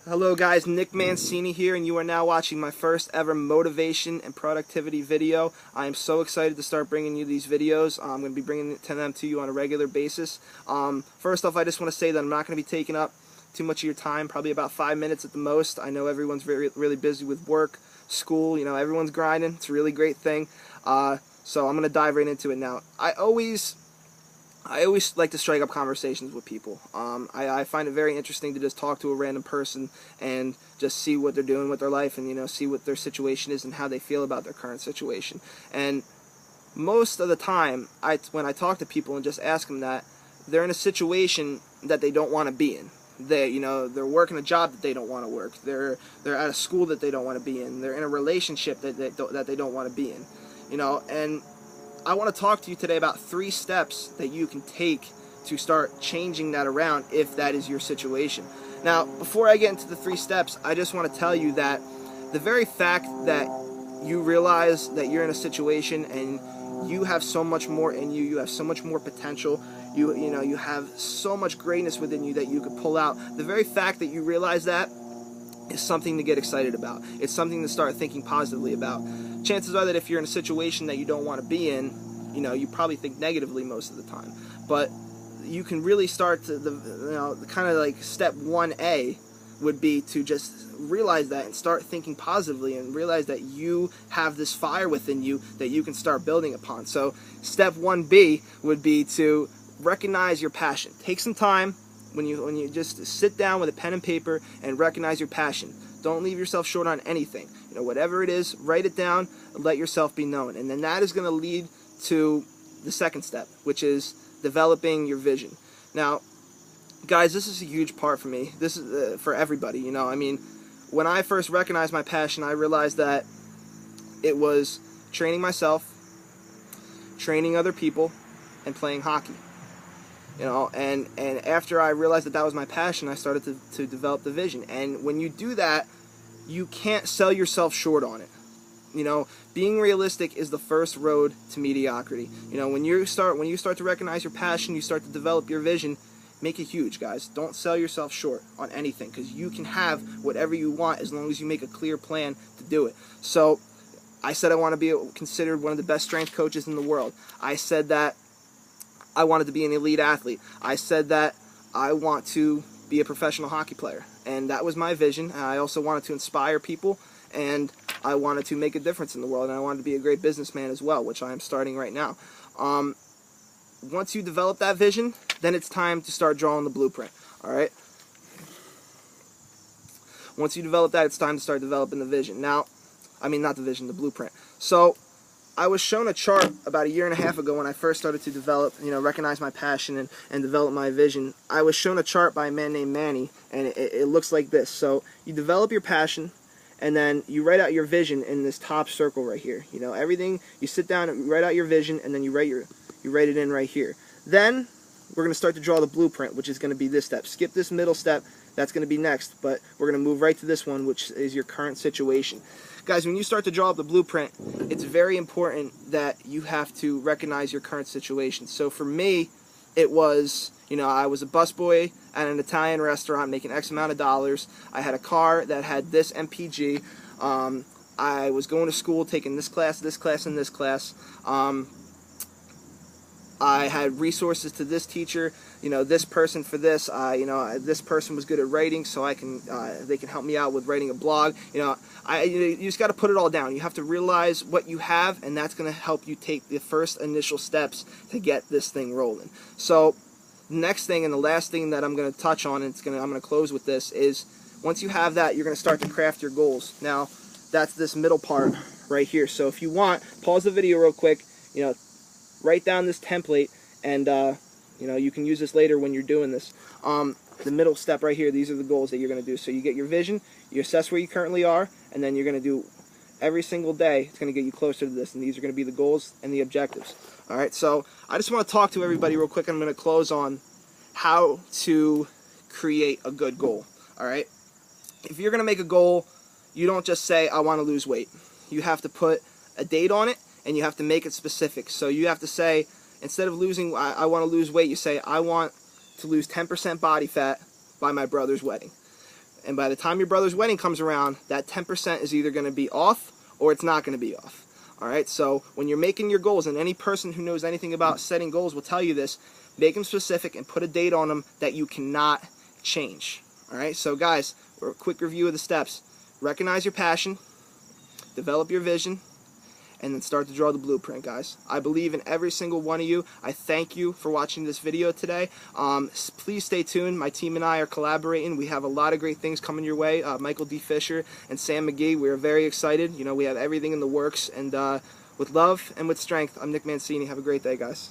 Hello guys, Nick Mancini here, and you are now watching my first ever motivation and productivity video. I am so excited to start bringing you these videos. I'm going to be bringing them to you on a regular basis. First off, I just want to say that I'm not going to be taking up too much of your time, probably about 5 minutes at the most. I know everyone's really busy with work, school, everyone's grinding. It's a really great thing. So I'm going to dive right into it now. I always like to strike up conversations with people. I find it very interesting to just talk to a random person and just see what they're doing with their life and, see what their situation is and how they feel about their current situation. And most of the time, when I talk to people and just ask them that, they're in a situation that they don't want to be in. They're working a job that they don't want to work. They're at a school that they don't want to be in. They're in a relationship that they don't want to be in. And I want to talk to you today about 3 steps that you can take to start changing that around if that is your situation. Now, before I get into the 3 steps, I just want to tell you that the very fact that you realize that you're in a situation and you have so much more in you, you have so much more potential, you have so much greatness within you that you could pull out. The very fact that you realize that is something to get excited about. It's something to start thinking positively about. Chances are that if you're in a situation that you don't want to be in, you probably think negatively most of the time. But you can really start to, kind of like step 1A would be to just realize that and start thinking positively and realize that you have this fire within you that you can start building upon. So step 1B would be to recognize your passion. Take some time when you just sit down with a pen and paper and recognize your passion. Don't leave yourself short on anything. Whatever it is, write it down and let yourself be known. And then that is going to lead to the second step, which is developing your vision. Now, guys, this is a huge part for me. This is for everybody. When I first recognized my passion, I realized that it was training myself, training other people, and playing hockey. And after I realized that was my passion, I started to develop the vision. And when you do that, you can't sell yourself short on it. Being realistic is the first road to mediocrity. When you start to recognize your passion, you start to develop your vision, make it huge, guys. Don't sell yourself short on anything, because you can have whatever you want as long as you make a clear plan to do it. So I said I want to be considered one of the best strength coaches in the world. I said that I wanted to be an elite athlete. I said that I want to be a professional hockey player, and that was my vision. I also wanted to inspire people, and I wanted to make a difference in the world, and I wanted to be a great businessman as well, which I am starting right now. Once you develop that vision, then it's time to start drawing the blueprint. All right. Once you develop that, it's time to start developing the vision. Now, not the vision, the blueprint. So I was shown a chart about 1.5 years ago when I first started to develop, recognize my passion and develop my vision. I was shown a chart by a man named Manny, and it looks like this. So you develop your passion, and then you write out your vision in this top circle right here. Everything, you sit down and write out your vision, and then you write it in right here. Then we're going to start to draw the blueprint, which is going to be this step. Skip this middle step. That's going to be next, but we're going to move right to this one, which is your current situation. Guys, when you start to draw up the blueprint, it's very important that you have to recognize your current situation. So for me, it was, I was a busboy at an Italian restaurant making X amount of dollars. I had a car that had this MPG. I was going to school, taking this class, and this class. I had resources to this teacher, this person for this. This person was good at writing, so they can help me out with writing a blog. You just got to put it all down. You have to realize what you have, and that's going to help you take the first initial steps to get this thing rolling. So, next thing and the last thing that I'm going to touch on, and I'm going to close with this, is once you have that, you're going to start to craft your goals. Now, that's this middle part right here. So, if you want, pause the video real quick. Write down this template, and you can use this later when you're doing this. The middle step right here, these are the goals that you're going to do. So you get your vision, you assess where you currently are, and then you're going to do every single day. It's going to get you closer to this, and these are going to be the goals and the objectives. All right, so I just want to talk to everybody real quick. I'm going to close on how to create a good goal. All right, if you're going to make a goal, you don't just say, I want to lose weight. You have to put a date on it, and you have to make it specific. So you have to say, instead of losing, I want to lose weight, you say, I want to lose 10% body fat by my brother's wedding. And by the time your brother's wedding comes around, that 10% is either going to be off or it's not going to be off. All right, so when you're making your goals, and any person who knows anything about setting goals will tell you this, make them specific and put a date on them that you cannot change. All right, so guys, a quick review of the steps. Recognize your passion, develop your vision, and then start to draw the blueprint, guys. I believe in every single one of you. I thank you for watching this video today. Please stay tuned. My team and I are collaborating. We have a lot of great things coming your way. Michael D. Fisher and Sam McGee, we are very excited. You know, we have everything in the works. And with love and with strength, I'm Nick Mancini. Have a great day, guys.